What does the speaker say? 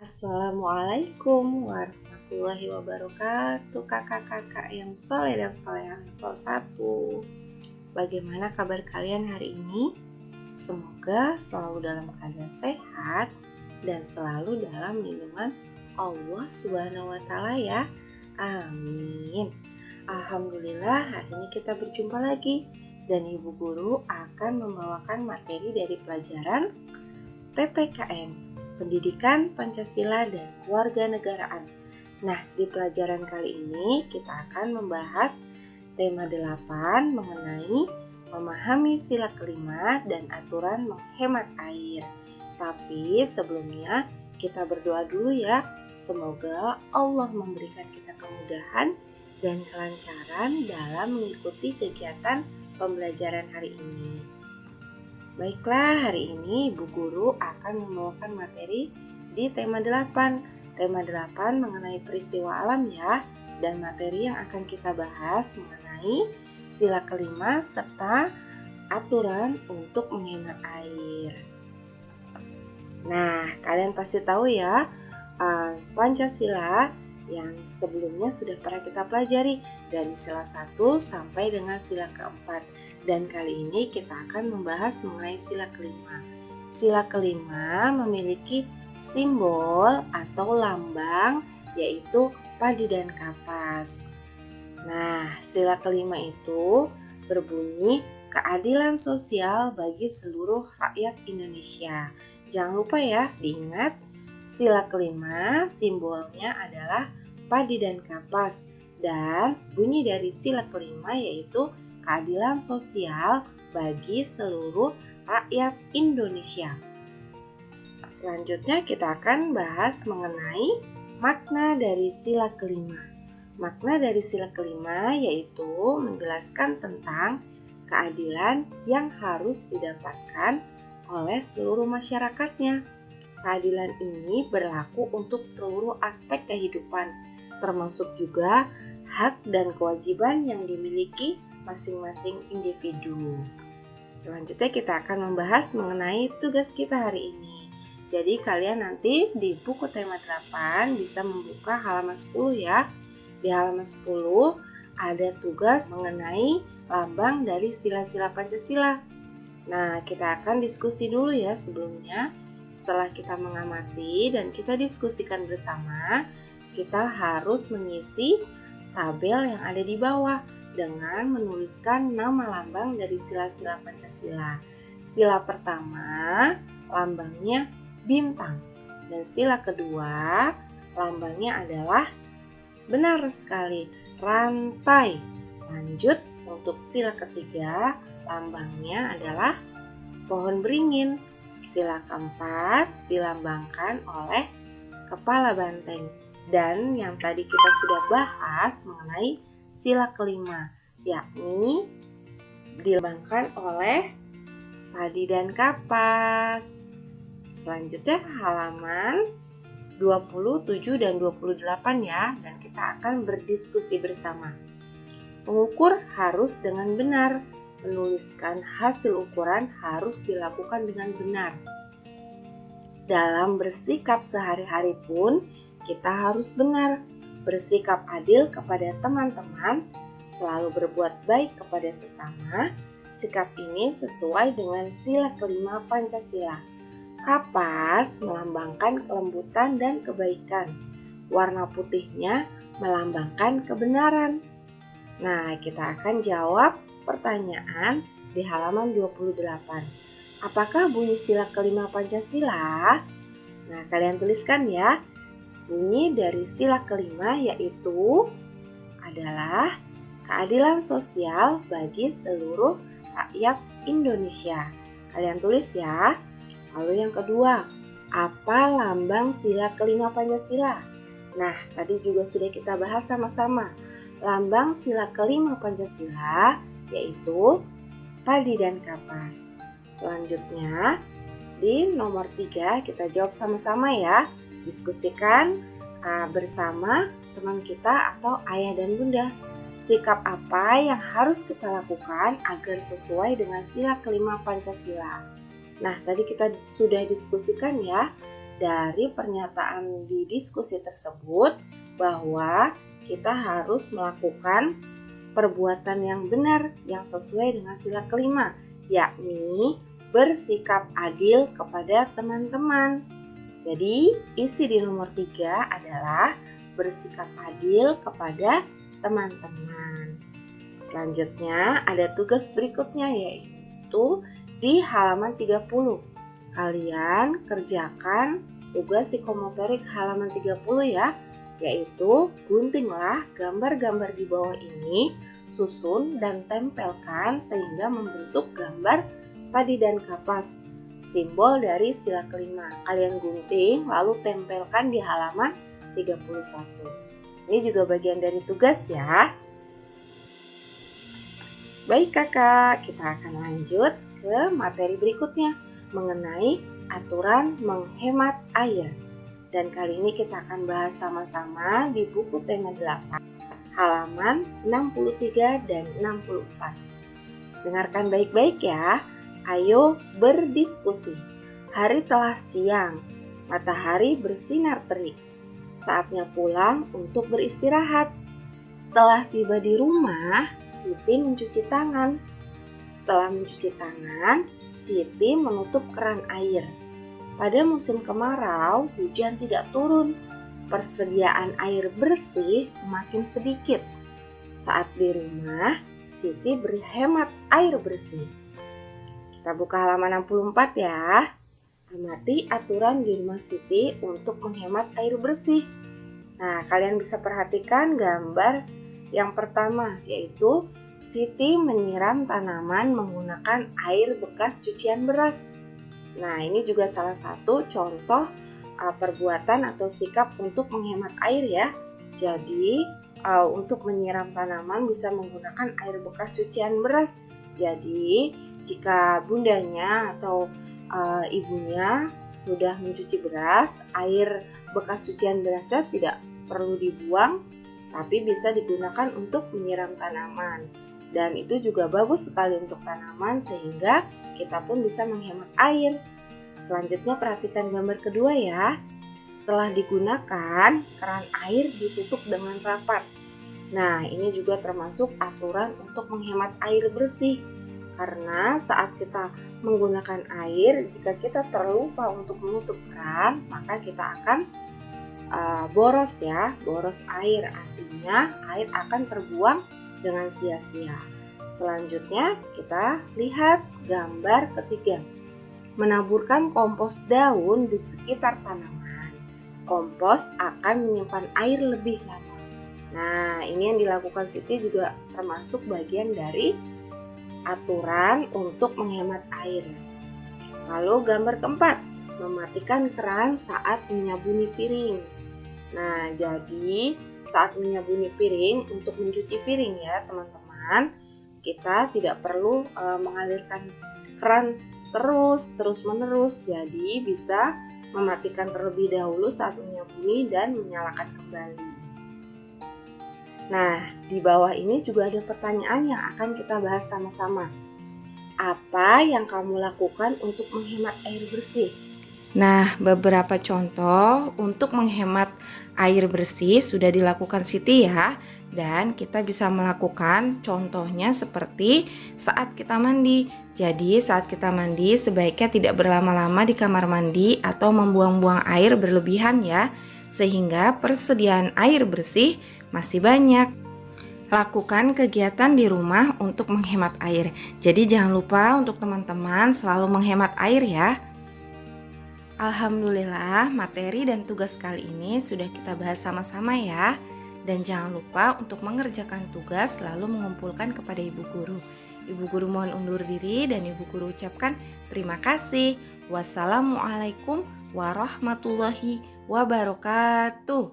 Assalamualaikum warahmatullahi wabarakatuh, kakak-kakak yang soleh dan solehah level 1. Bagaimana kabar kalian hari ini? Semoga selalu dalam keadaan sehat dan selalu dalam lindungan Allah Subhanahu wa Ta'ala ya. Amin. Alhamdulillah, hari ini kita berjumpa lagi dan Ibu Guru akan membawakan materi dari pelajaran PPKN, Pendidikan Pancasila dan Kewarganegaraan. Nah, di pelajaran kali ini kita akan membahas tema 8 mengenai memahami sila kelima dan aturan menghemat air. Tapi sebelumnya kita berdoa dulu ya. Semoga Allah memberikan kita kemudahan dan kelancaran dalam mengikuti kegiatan pembelajaran hari ini. Baiklah, hari ini Ibu Guru akan membawakan materi di tema 8. Tema 8 mengenai peristiwa alam ya, dan materi yang akan kita bahas mengenai sila kelima serta aturan untuk menghemat air. Nah, kalian pasti tahu ya, Pancasila yang sebelumnya sudah pernah kita pelajari dari sila 1 sampai dengan sila keempat, dan kali ini kita akan membahas mengenai sila kelima. Sila kelima memiliki simbol atau lambang yaitu padi dan kapas. Nah, sila kelima itu berbunyi keadilan sosial bagi seluruh rakyat Indonesia. Jangan lupa ya, diingat sila kelima simbolnya adalah padi dan kapas, dan bunyi dari sila kelima yaitu keadilan sosial bagi seluruh rakyat Indonesia. Selanjutnya kita akan bahas mengenai makna dari sila kelima. Makna dari sila kelima yaitu menjelaskan tentang keadilan yang harus didapatkan oleh seluruh masyarakatnya. Keadilan ini berlaku untuk seluruh aspek kehidupan, termasuk juga hak dan kewajiban yang dimiliki masing-masing individu. Selanjutnya kita akan membahas mengenai tugas kita hari ini. Jadi kalian nanti di buku tema 8 bisa membuka halaman 10 ya. Di halaman 10 ada tugas mengenai lambang dari sila-sila Pancasila. Nah, kita akan diskusi dulu ya sebelumnya. Setelah kita mengamati dan kita diskusikan bersama, kita harus mengisi tabel yang ada di bawah dengan menuliskan nama lambang dari sila-sila Pancasila. Sila pertama lambangnya bintang, dan sila kedua lambangnya adalah, benar sekali, rantai. Lanjut, untuk sila ketiga lambangnya adalah pohon beringin. Sila keempat dilambangkan oleh kepala banteng. Dan yang tadi kita sudah bahas mengenai sila kelima, yakni dilambangkan oleh padi dan kapas. Selanjutnya halaman 27 dan 28 ya, dan kita akan berdiskusi bersama. Mengukur harus dengan benar. Menuliskan hasil ukuran harus dilakukan dengan benar. Dalam bersikap sehari-hari pun kita harus benar, bersikap adil kepada teman-teman, selalu berbuat baik kepada sesama. Sikap ini sesuai dengan sila kelima Pancasila. Kapas melambangkan kelembutan dan kebaikan. Warna putihnya melambangkan kebenaran. Nah, kita akan jawab pertanyaan di halaman 28. Apakah bunyi sila kelima Pancasila? Nah, kalian tuliskan ya. Bunyi dari sila kelima yaitu adalah keadilan sosial bagi seluruh rakyat Indonesia. Kalian tulis ya. Lalu yang kedua, apa lambang sila kelima Pancasila? Nah, tadi juga sudah kita bahas sama-sama. Lambang sila kelima Pancasila yaitu padi dan kapas. Selanjutnya, di nomor 3 kita jawab sama-sama ya. Diskusikan bersama teman kita atau ayah dan bunda. Sikap apa yang harus kita lakukan agar sesuai dengan sila kelima Pancasila? Nah, tadi kita sudah diskusikan ya. dari pernyataan di diskusi tersebut bahwa kita harus melakukan perbuatan yang benar yang sesuai dengan sila kelima, yakni bersikap adil kepada teman-teman. Jadi, isi di nomor 3 adalah bersikap adil kepada teman-teman. Selanjutnya, ada tugas berikutnya yaitu di halaman 30. Kalian kerjakan tugas psikomotorik halaman 30 ya, yaitu guntinglah gambar-gambar di bawah ini, susun dan tempelkan sehingga membentuk gambar padi dan kapas, simbol dari sila kelima. Kalian gunting lalu tempelkan di halaman 31. Ini juga bagian dari tugas ya. Baik kakak, kita akan lanjut ke materi berikutnya mengenai aturan menghemat air. Dan kali ini kita akan bahas sama-sama di buku tema 8, halaman 63 dan 64. Dengarkan baik-baik ya. Ayo berdiskusi. Hari telah siang, matahari bersinar terik. Saatnya pulang untuk beristirahat. Setelah tiba di rumah, Siti mencuci tangan. Setelah mencuci tangan, Siti menutup keran air. Pada musim kemarau, hujan tidak turun. Persediaan air bersih semakin sedikit. Saat di rumah, Siti berhemat air bersih. Kita buka halaman 64 ya. Amati aturan di rumah Siti untuk menghemat air bersih. Nah, kalian bisa perhatikan gambar yang pertama, yaitu Siti menyiram tanaman menggunakan air bekas cucian beras. Nah, ini juga salah satu contoh perbuatan atau sikap untuk menghemat air ya. Jadi, untuk menyiram tanaman bisa menggunakan air bekas cucian beras. Jadi, jika bundanya atau ibunya sudah mencuci beras, air bekas cucian berasnya tidak perlu dibuang, tapi bisa digunakan untuk menyiram tanaman. Dan itu juga bagus sekali untuk tanaman sehingga kita pun bisa menghemat air. Selanjutnya perhatikan gambar kedua ya. Setelah digunakan, keran air ditutup dengan rapat. Nah, ini juga termasuk aturan untuk menghemat air bersih. Karena saat kita menggunakan air, jika kita terlupa untuk menutup keran, maka kita akan boros ya, boros air. Artinya air akan terbuang dengan sia-sia. Selanjutnya kita lihat gambar ketiga. Menaburkan kompos daun di sekitar tanaman. Kompos akan menyimpan air lebih lama. Nah, ini yang dilakukan Siti juga termasuk bagian dari aturan untuk menghemat air. Lalu gambar keempat, mematikan keran saat menyabuni piring. Nah, jadi saat menyabuni piring untuk mencuci piring ya teman-teman, kita tidak perlu mengalirkan keran terus menerus. Jadi bisa mematikan terlebih dahulu saat menyabuni dan menyalakan kembali. Nah, di bawah ini juga ada pertanyaan yang akan kita bahas sama-sama. Apa yang kamu lakukan untuk menghemat air bersih? Nah, beberapa contoh untuk menghemat air bersih sudah dilakukan Siti ya. Dan kita bisa melakukan contohnya seperti saat kita mandi. Jadi saat kita mandi sebaiknya tidak berlama-lama di kamar mandi atau membuang-buang air berlebihan ya. Sehingga persediaan air bersih masih banyak. Lakukan kegiatan di rumah untuk menghemat air. Jadi jangan lupa untuk teman-teman selalu menghemat air ya. Alhamdulillah, materi dan tugas kali ini sudah kita bahas sama-sama ya. Dan jangan lupa untuk mengerjakan tugas lalu mengumpulkan kepada ibu guru. Ibu guru mohon undur diri dan ibu guru ucapkan terima kasih. Wassalamualaikum warahmatullahi wabarakatuh.